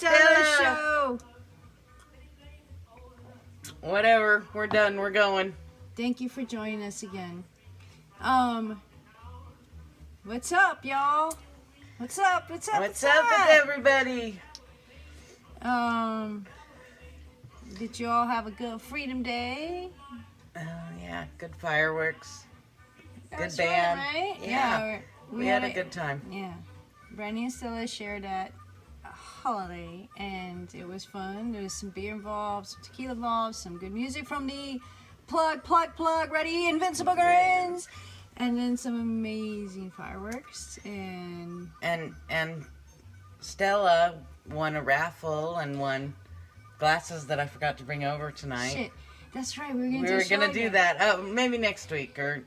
Stella Show. Whatever. We're done. We're going. Thank you for joining us again. What's up, y'all? What's up? What's up with everybody? Did you all have a good Freedom Day? Oh, yeah. Good fireworks. That's good band. Right? Yeah. We had a good time. Yeah. Brandy and Stella shared that holiday, and it was fun. There was some beer involved, some tequila involved, some good music from the plug, ready, Invincible Gardens, and then some amazing fireworks. And Stella won a raffle and won glasses that I forgot to bring over tonight. Shit, that's right. We were gonna do that. Oh, maybe next week or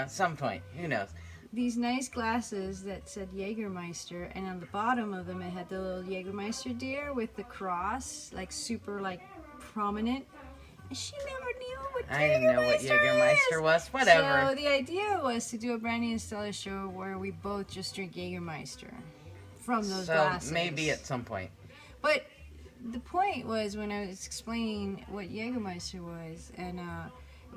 some point. Who knows? These nice glasses that said Jägermeister, and on the bottom of them it had the little Jägermeister deer with the cross, like super prominent. And she never knew what Jägermeister I didn't know what Jägermeister was. Whatever. So the idea was to do a Brandy and Stella show where we both just drink Jägermeister from those glasses. So maybe at some point. But the point was when I was explaining what Jägermeister was, and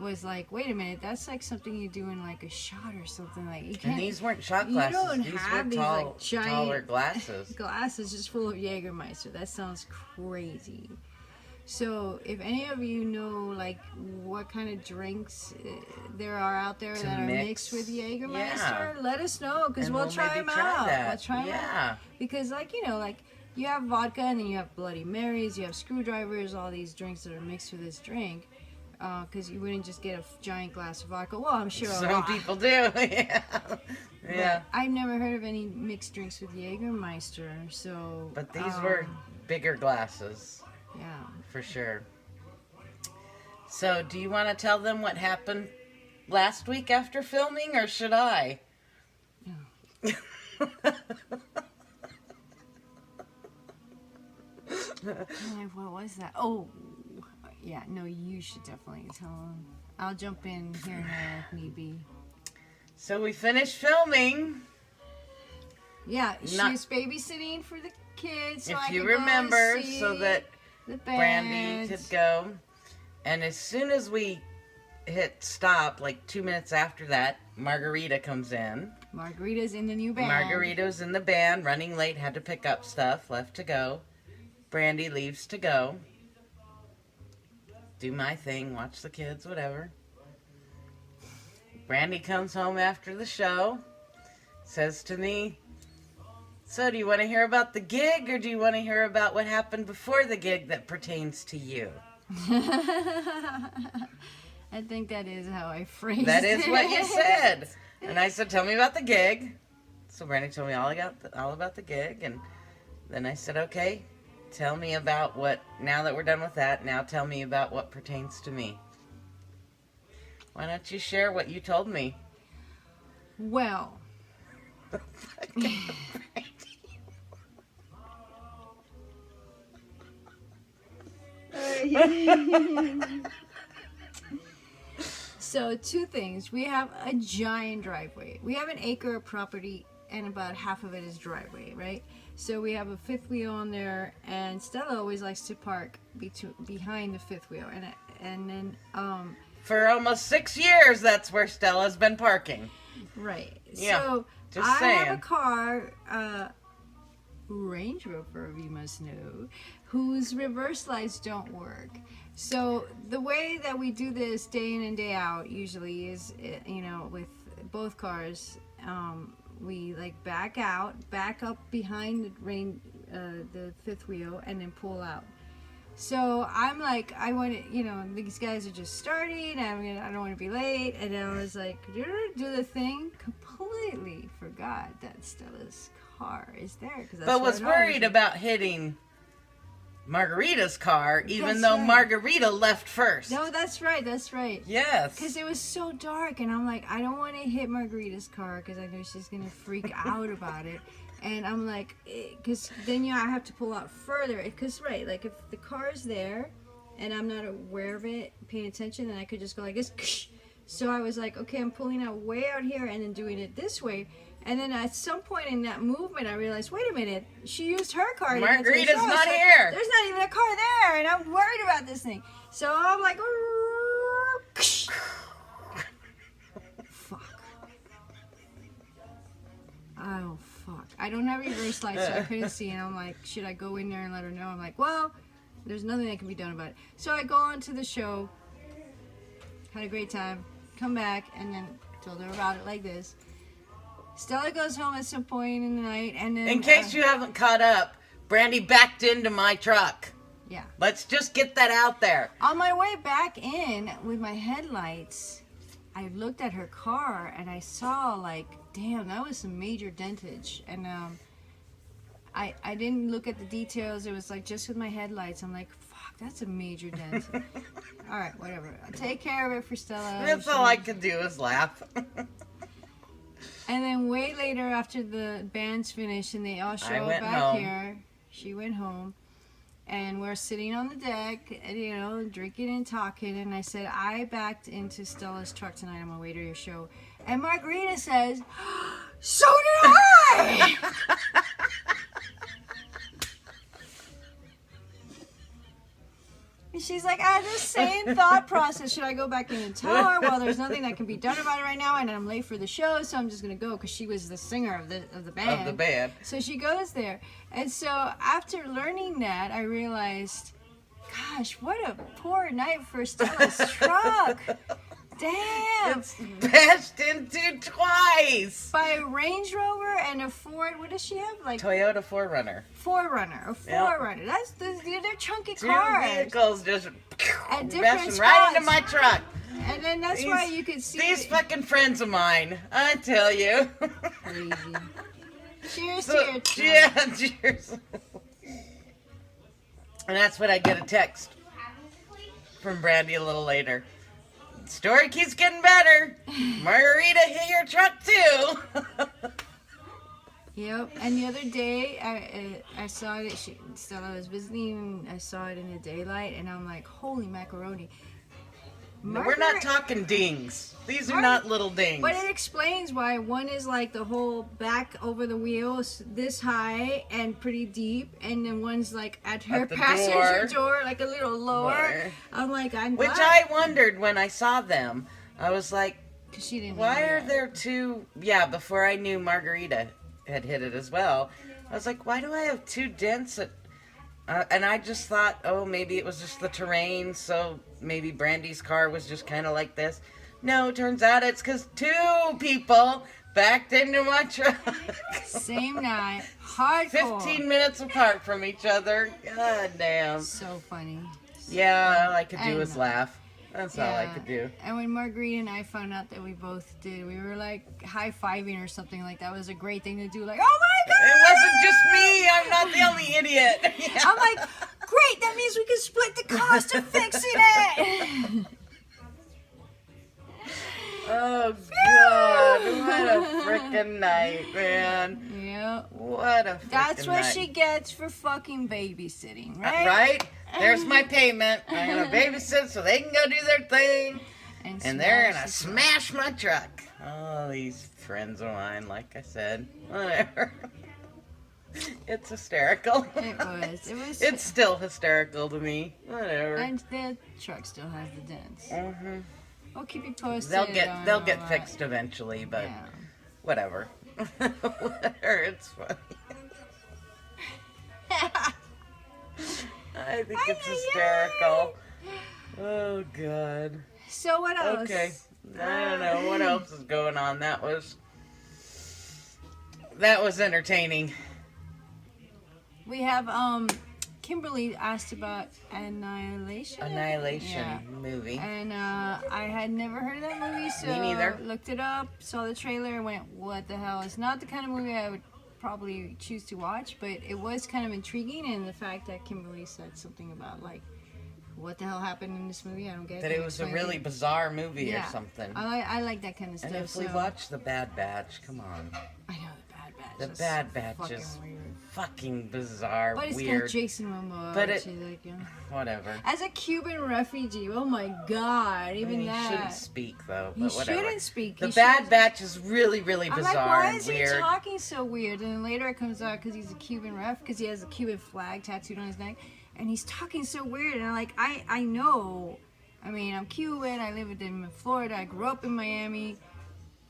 was like, wait a minute, that's like something you do in like a shot or something. Like you can't. And these weren't shot glasses. You don't these have were these like giant taller glasses. Glasses just full of Jägermeister. That sounds crazy. So if any of you know like what kind of drinks there are out there that are mixed with Jägermeister, let us know, because we'll try them out. We'll try them out. Because you have vodka, and then you have Bloody Marys, you have screwdrivers, all these drinks that are mixed with this drink. Because you wouldn't just get a giant glass of vodka. Well, I'm sure some people do. Yeah. But I've never heard of any mixed drinks with Jägermeister. So. But these were bigger glasses. Yeah. For sure. So, do you want to tell them what happened last week after filming, or should I? No. What was that? Oh. Yeah, no, you should definitely tell them. I'll jump in here and there if need be. So we finished filming. Yeah, she was babysitting for the kids. So if you remember, so that Brandy could go. And as soon as we hit stop, like 2 minutes after that, Margarita comes in. Margarita's in the new band. Margarita's in the band, running late, had to pick up stuff, left to go. Brandy leaves to go. Do my thing, watch the kids, whatever. Brandy comes home after the show, says to me, so do you want to hear about the gig, or do you want to hear about what happened before the gig that pertains to you? I think that is how I phrased it. That is what you said. And I said, tell me about the gig. So Brandy told me all about the gig, and then I said, okay. Tell me about now that we're done with that, now tell me about what pertains to me. Why don't you share what you told me? Well. So, two things. We have a giant driveway. We have an acre of property, and about half of it is driveway, right? So we have a fifth wheel on there, and Stella always likes to park behind the fifth wheel, and then for almost 6 years, that's where Stella's been parking. Right. Yeah. So just I saying. have a car, Range Rover, you must know, whose reverse lights don't work. So the way that we do this day in and day out usually is, with both cars. We back up behind the fifth wheel, and then pull out. So I'm like, I want to, these guys are just starting. I don't want to be late. And I was like, do the thing. Completely forgot that Stella's car is there. But was worried about hitting Margarita's car, even though Margarita left first. No, that's right. Yes. Because it was so dark, and I'm like, I don't want to hit Margarita's car because I know she's going to freak out about it. And I'm like, because then I have to pull out further. Because, if the car's there and I'm not aware of it, paying attention, then I could just go like this. So I was like, okay, I'm pulling out way out here and then doing it this way. And then at some point in that movement, I realized, wait a minute, she used her car. to get to the Margarita's show, not so here. There's not even a car there, and I'm worried about this thing. So I'm like, fuck. Oh, fuck. I don't have reverse lights, so I couldn't see. And I'm like, should I go in there and let her know? I'm like, well, there's nothing that can be done about it. So I go on to the show, had a great time, come back, and then told her about it like this. Stella goes home at some point in the night, and then... In case you haven't caught up, Brandy backed into my truck. Yeah. Let's just get that out there. On my way back in with my headlights, I looked at her car, and I saw, like, damn, that was some major dentage. And I didn't look at the details. It was, like, just with my headlights. I'm like, fuck, that's a major dent. All right, whatever. I'll take care of it for Stella. That's all I could do is laugh. And then way later, after the band's finished and they all show up went back home. here, she went home, and we're sitting on the deck, you know, drinking and talking. And I said, I backed into Stella's truck tonight on my way to your show. And Margarita says, so did I! And she's like, I had the same thought process. Should I go back in and tell her? Well, there's nothing that can be done about it right now, and I'm late for the show, so I'm just gonna go because she was the singer of the band. Of the band. So she goes there, and so after learning that, I realized, gosh, what a poor night for Stella's truck. Damn. It's bashed into twice. By a Range Rover and a Ford. What does she have? Like Toyota 4Runner. 4Runner. A 4Runner. That's they're chunky Two cars. vehicles just At different bashing right into spots. my truck. And then that's why you could see These fucking friends of mine, I tell you. crazy. Cheers So, to your truck. yeah, cheers. And that's when I get a text from Brandy a little later. Story keeps getting better. Margarita hit your truck too. Yep. And the other day, I saw it. Stella was visiting. I saw it in the daylight, and I'm like, holy macaroni. We're not talking dings. These are not little dings. But it explains why one is like the whole back over the wheels this high and pretty deep, and then one's like at her the passenger door, like a little lower. Lower. I'm like, I'm Which glad. I wondered when I saw them. I was like, 'Cause she didn't why know are that. there two? Yeah, before I knew Margarita had hit it as well. I was like, why do I have two dents at... and I just thought, oh, maybe it was just the terrain, so maybe Brandy's car was just kind of like this. No, turns out it's because two people backed into my truck. Same night, hardcore. 15 minutes apart from each other. God damn. So funny. Yeah, all I could do And- was laugh. That's all I could do. And when Marguerite and I found out that we both did, we were like high-fiving or something like that. It was a great thing to do. Like, oh my God! It wasn't just me. I'm not the only idiot. Yeah. I'm like, great, that means we can split the cost of fixing it! Oh, God. What a freaking night, man. Yep. What a freaking That's what night. she gets for fucking babysitting, right? Right? There's my payment. I'm going to babysit so they can go do their thing. And they're going to smash my truck. Oh, these friends of mine, like I said. Whatever. It's hysterical. It was. It's still hysterical to me. Whatever. And the truck still has the dents. Mm-hmm. I'll keep you posted. They'll on get all that. fixed eventually, but Yeah. whatever. Whatever. It's funny. I think it's hysterical. Oh, God. So what else? Okay. I don't know what else is going on. That was entertaining. We have Kimberly asked about Annihilation. Yeah. Movie. And I had never heard of that movie, so Me neither. looked it up, saw the trailer, and went, what the hell? It's not the kind of movie I would probably choose to watch, but it was kind of intriguing, and the fact that Kimberly said something about, like, what the hell happened in this movie? I don't get it. That it was a really bizarre movie Yeah. or something. I like that kind of stuff. And if we so- watch The Bad Batch, come on. I know, The Bad Batch. The was Bad Batch fucking is weird. fucking bizarre, But it's weird. got Jason Momoa. But which it- is like, Whatever. as a Cuban refugee, oh my God, even He that. shouldn't speak though. He But whatever. shouldn't speak. The He Bad shouldn't- Batch is really, really I'm bizarre like, why and is he weird. talking so weird? And then later it comes out because he's a Cuban ref, because he has a Cuban flag tattooed on his neck, and he's talking so weird. And I'm like, I know. I mean, I'm Cuban. I live in Florida. I grew up in Miami.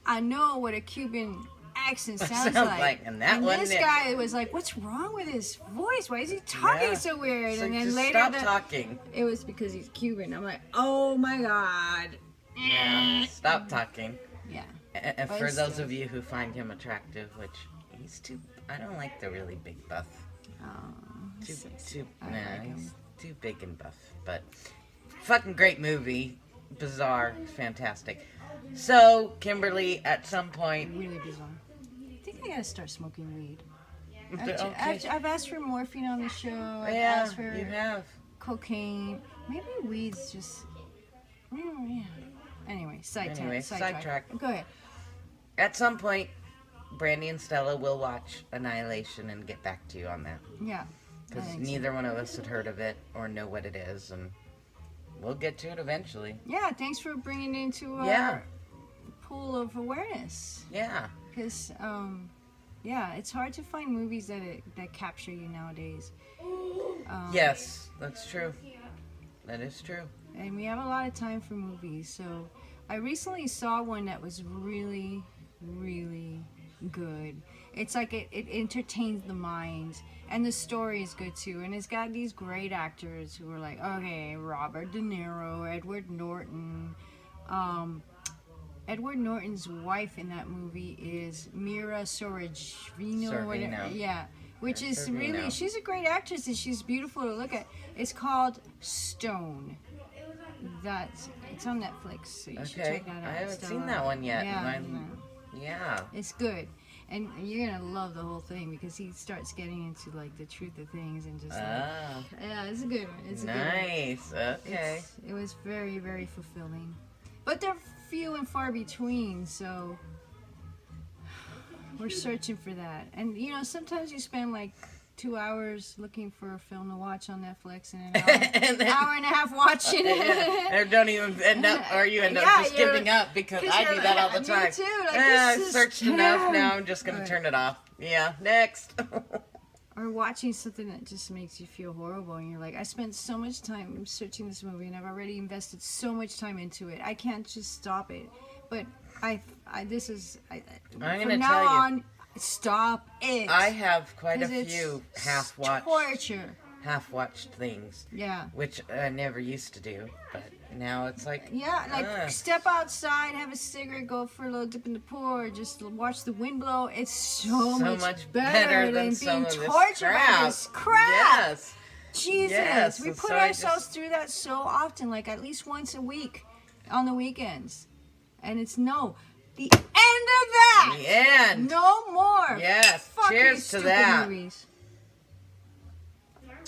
I know what a Cuban accent sounds like. And that one, this guy was like, what's wrong with his voice? Why is he talking Yeah. so weird? It's And like, then just later stop talking. it was because he's Cuban. I'm like, oh my God. Yeah, stop talking. Yeah. And But for it's those still- of you who find him attractive, which he's too, I don't like the really big buff. Oh, Too, I nah, like him. he's too big and buff. But fucking great movie, bizarre, fantastic. So Kimberly, at some point, really bizarre. I think I gotta start smoking weed. okay. I've asked for morphine on the show. I've Yeah, asked for you have. cocaine. Maybe weed's just. Yeah. Anyway, Anyway, sidetrack. Go ahead. At some point, Brandy and Stella will watch Annihilation and get back to you on that. Yeah. Because I think so. neither one of us had heard of it or know what it is, and we'll get to it eventually. Yeah, thanks for bringing it into our Yeah. pool of awareness. Yeah. Because, yeah, it's hard to find movies that capture you nowadays. Yes, that's true. That is true. And we have a lot of time for movies. So I recently saw one that was really, really good. It's like it entertains the mind. And the story is good too. And it's got these great actors who are like, okay, Robert De Niro, Edward Norton. Edward Norton's wife in that movie is Mira Sorvino. Whatever. Yeah. Which is Sorvino. really, she's a great actress and she's beautiful to look at. It's called Stone. It's on Netflix, so you should Okay. check that out. I haven't Stella. seen that one yet. Yeah, and yeah. it's good, and you're gonna love the whole thing because he starts getting into like the truth of things and just like, Ah, yeah, it's a good one. It's a good one. nice. Okay. It was very, very fulfilling, but they're few and far between, so we're searching for that. And you know, sometimes you spend like 2 hours looking for a film to watch on Netflix and an hour, And then- hour and a half watching it. Or don't even end up, or you end up Yeah, just you're- giving up because 'cause I you're do that all the like, time. me too, like, I this is searched enough. terrible. Now I'm just gonna Right. turn it off. Yeah. Next. Or watching something that just makes you feel horrible and you're like, I spent so much time searching this movie and I've already invested so much time into it. I can't just stop it. But I'm from gonna now tell you. on, stop it. I have quite a 'Cause it's few half-watched torture. things, Yeah. which I never used to do, but now it's like, Yeah, like Ugh. step outside, have a cigarette, go for a little dip in the pool, or just watch the wind blow. It's so much better than some being of this tortured by crap. this crap. Yes. Jesus, Yes, we and put so I ourselves just- through that so often, like at least once a week on the weekends. And it's the end of that. The end. No more. Yes. fucking Cheers to stupid that. movies.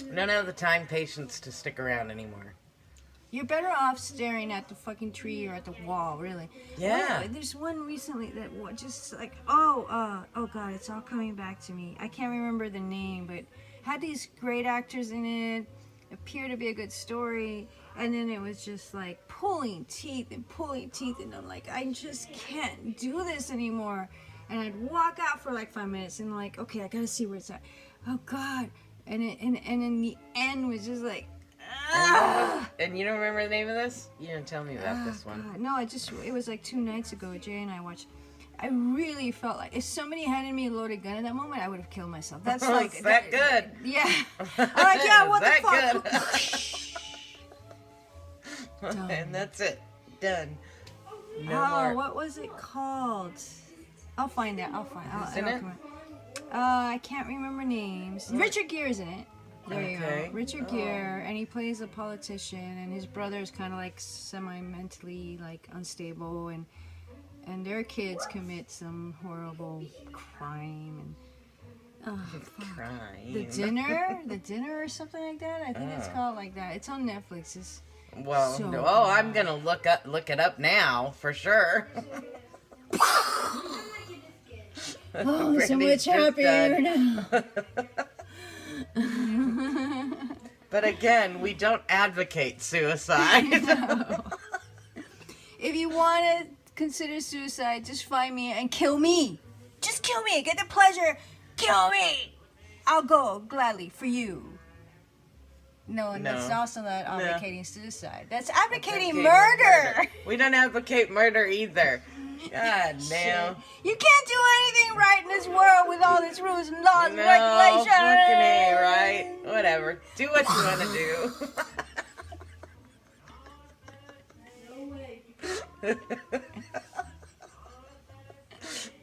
None of the time patience to stick around anymore. You're better off staring at the fucking tree or at the wall, really. Yeah. There's one recently that just like, oh God, it's all coming back to me. I can't remember the name, but had these great actors in it, appeared to be a good story, and then it was just like pulling teeth, and I'm like, I just can't do this anymore. And I'd walk out for like 5 minutes, and I'm like, okay, I gotta see where it's at. Oh God, and in the end was just like, ah. And you don't remember the name of this? You didn't tell me about this one. God, no, it was like 2 nights ago. Jay and I watched. I really felt like if somebody handed me a loaded gun at that moment, I would have killed myself. That's Oh, like is that good? Yeah. I'm like, yeah, what Is the that fuck? Done. And that's it. Done. No Oh, more. what was it called? I'll find it. Who's in it? I cancan't remember names. Richard Gere's in it. There you Okay. go. Richard Gere, and he plays a politician, and his brother is kind of like semi-mentally like unstable, and their kids commit some horrible crime, and Crime. the dinner or something like that. I think it's called like that. It's on Netflix. It's Well, so no, bad. I'm gonna look it up now for sure. oh, so Brandy's much just happier done. now. But again, we don't advocate suicide. No. If you want to consider suicide, just find me and kill me. Just kill me. Get the pleasure. Kill me. I'll go gladly for you. No, and that's No. also not No. advocating suicide. That's advocating murder. We don't advocate murder either. God damn. You can't do anything right in this world with all its rules and laws and No, regulations. fucking A, right? Whatever. Do what you want to do.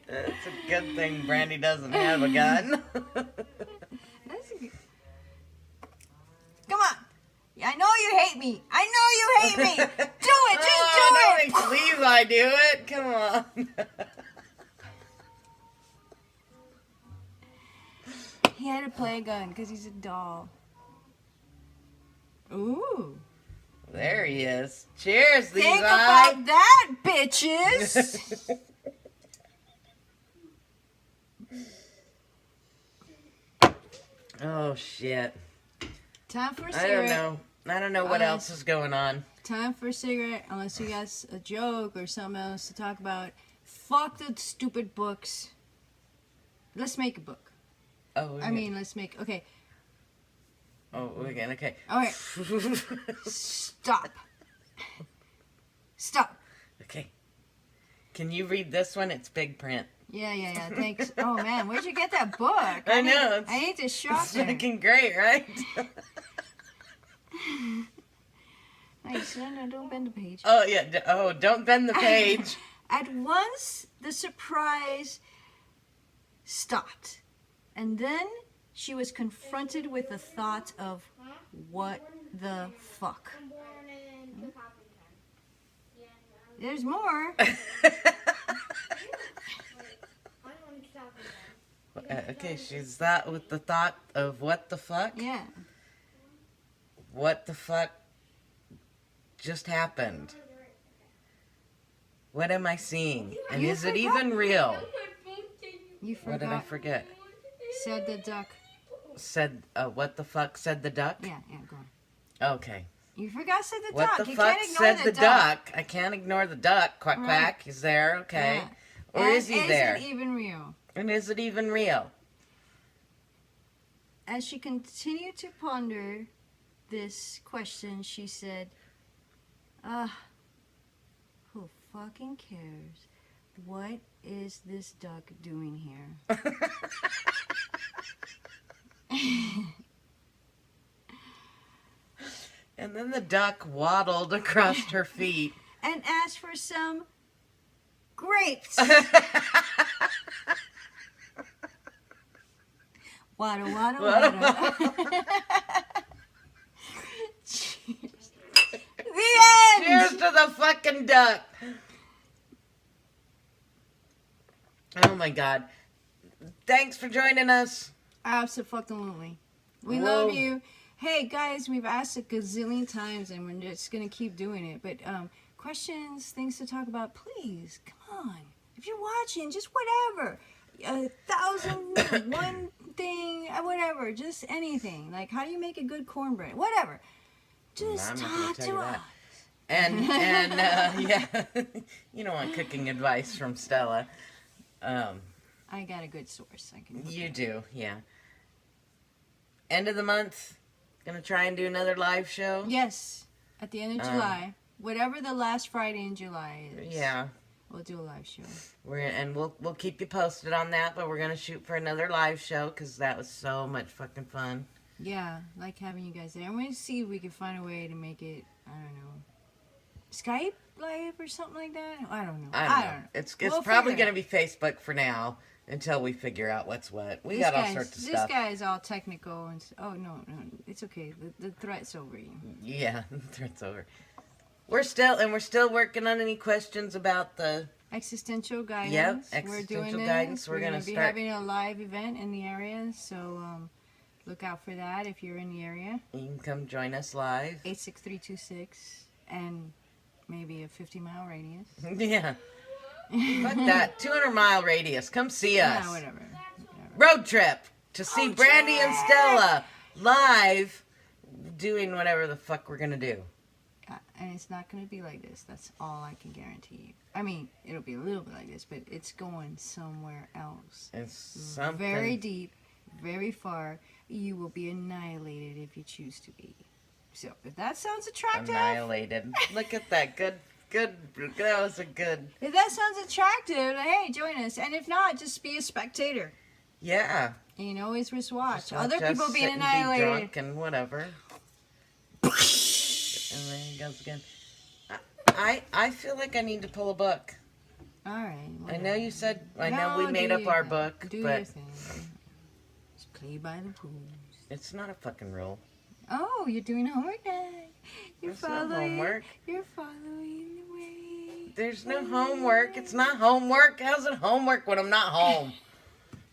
It's a good thing Brandy doesn't have a gun. That's a good... Come on. I know you hate me. I know you hate me. Do it. Just do Don't it. make Levi do it. Come on. He had to play a gun because he's a doll. Ooh. There he is. Cheers, Levi. Think about that, bitches. Oh, shit. Time for a I cigarette. don't know what else is going on. Time for a cigarette, unless you got a joke or something else to talk about. Fuck the stupid books. Let's make a book. Oh, Let's make... Okay. Oh, again, okay. Alright. Stop. Stop. Okay. Can you read this one? It's big print. Yeah. Thanks. Oh, man. Where'd you get that book? I know. I need to shop It's there. fucking great, right? Nice. No, don't bend the page. Oh, yeah. Oh, don't bend the page. At once, the surprise stopped. And then she was confronted with the thought of, what the fuck? There's more. Okay, she's that with the thought of what the fuck? Yeah. What the fuck just happened? What am I seeing? And You is it forgot. even real? You What did I forgot. forget? Said the duck. Said, what the fuck said the duck? Yeah, go on. Okay. You forgot said the What duck. the You fuck can't ignore said the duck? I can't ignore the duck. Quack, Right. quack. He's there. Okay. Yeah. Or And is he there? Is it even real? And is it even real? As she continued to ponder this question, she said, who fucking cares? What is this duck doing here? And then the duck waddled across her feet. And asked for some grapes. Wada, wada, wada. Cheers. The end! Cheers to the fucking duck. Oh my god. Thanks for joining us. Absolutely. We Whoa. love you. Hey guys, we've asked a gazillion times and we're just gonna keep doing it. But questions, things to talk about, please, come on. If you're watching, just whatever. 1,000, one thing, whatever, just anything. Like, how do you make a good cornbread? Whatever. Just I'm not gonna talk tell to you us. that. And yeah, you don't want cooking advice from Stella. I got a good source. I can. You do, yeah. End of the month, gonna try and do another live show. Yes, at the end of July, whatever the last Friday in July is. Yeah, we'll do a live show. We'll keep you posted on that, but we're gonna shoot for another live show because that was so much fucking fun. Yeah, like having you guys there. I'm gonna see if we can find a way to make it. I don't know, Skype live or something like that. I don't know. I don't know. It's We'll probably figure it gonna be Facebook for now until we figure out what's what. We This got all guy's- sorts of This stuff. guy is all technical and oh no, it's okay. The threat's over you. Yeah, the threat's over. We're still working on any questions about the. Existential guidance. Yep, We're existential doing this. guidance. We're We're gonna be start- having a live event in the area, so look out for that if you're in the area. You can come join us live. 86326 and maybe a 50-mile radius. Yeah. Fuck that. 200-mile radius. Come see us. Yeah, whatever. Road trip to see Brandy and Stella. live doing whatever the fuck we're gonna do. And it's not going to be like this. That's all I can guarantee you. I mean, it'll be a little bit like this, but it's going somewhere else. It's something Very deep, very far. You will be annihilated if you choose to be. So, if that sounds attractive... annihilated. Look at that. Good. That was a good... If that sounds attractive, hey, join us. And if not, just be a spectator. Yeah. And you can always just watch. Just Other watch us people being sit and be annihilated. drunk and whatever. And there he goes again. I feel like I need to pull a book. All right. I know you said... I know No, we made do up your our thing. book, Do but your thing. Just play by the rules. it's not a fucking rule. Oh, you're doing homework now. You're There's no following. homework. You're following the way. There's no homework. It's not homework. How's it homework when I'm not home?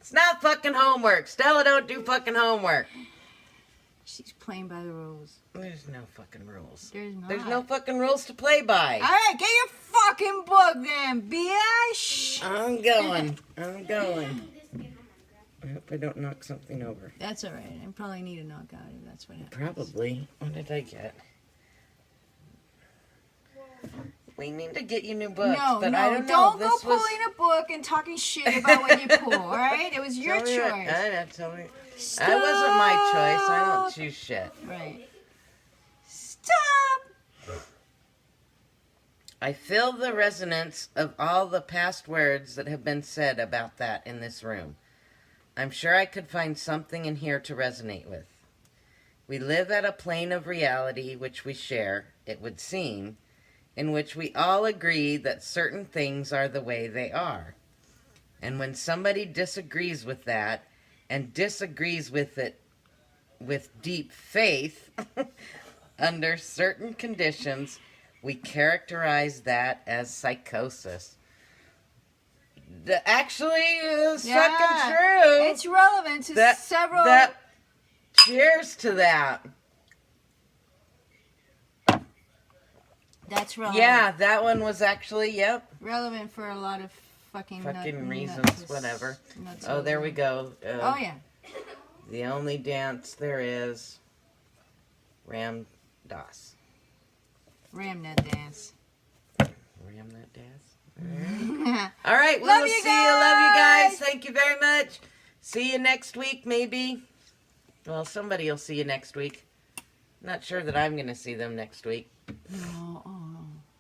It's not fucking homework. Stella don't do fucking homework. She's playing by the rules. There's no fucking rules. There's not. There's no fucking rules to play by. All right, get your fucking book then, bitch. I'm going. I hope I don't knock something over. That's all right. I probably need a knockout if that's what happens. Probably. What did I get? We need to get you new books, but I don't know. Don't go This was... pulling a book and talking shit about what you pull, all right? It was your Tell me choice. what- I know, tell me. That wasn't my choice. I don't choose shit. Right. Stop! I feel the resonance of all the past words that have been said about that in this room. I'm sure I could find something in here to resonate with. We live at a plane of reality which we share, it would seem, in which we all agree that certain things are the way they are. And when somebody disagrees with that, and disagrees with it with deep faith, under certain conditions, we characterize that as psychosis. Actually, it's fucking true. It's relevant to several... Cheers to that. That's relevant. Yeah, that one was actually, yep. Relevant for a lot of fucking reasons, whatever. Oh, there we go. Oh, yeah. The only dance there is Ram Das. Ram that dance. Ram that dance. All right, we Love will you see you. Love you guys. guys. Thank you very much. See you next week, maybe. Well, somebody will see you next week. Not sure that I'm going to see them next week. No,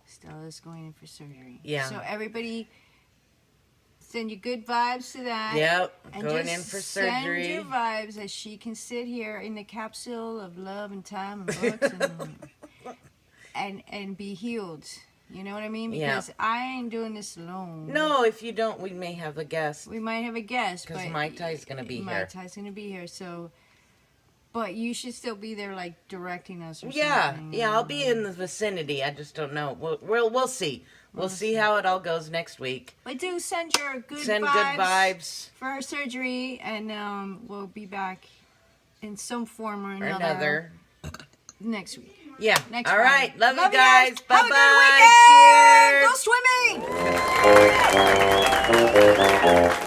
Stella's going in for surgery. Yeah. So everybody, send your good vibes to that. Yep, And going just in for surgery. Send your vibes as she can sit here in the capsule of love and time and books and be healed. You know what I mean? Because I ain't doing this alone. No, if you don't, we may have a guest. We might have a guest. Because Mai Tai's going to be here. Mai Tai's going to be here, so... But you should still be there, like, directing us or something. Yeah, I'll be in the vicinity. I just don't know. We'll see. We'll see how it all goes next week. But do send your good good vibes for her surgery, and we'll be back in some form or another next week. Yeah. Next all Friday. right. Love you guys. Have Bye-bye. a good weekend. Cheers. Go swimming.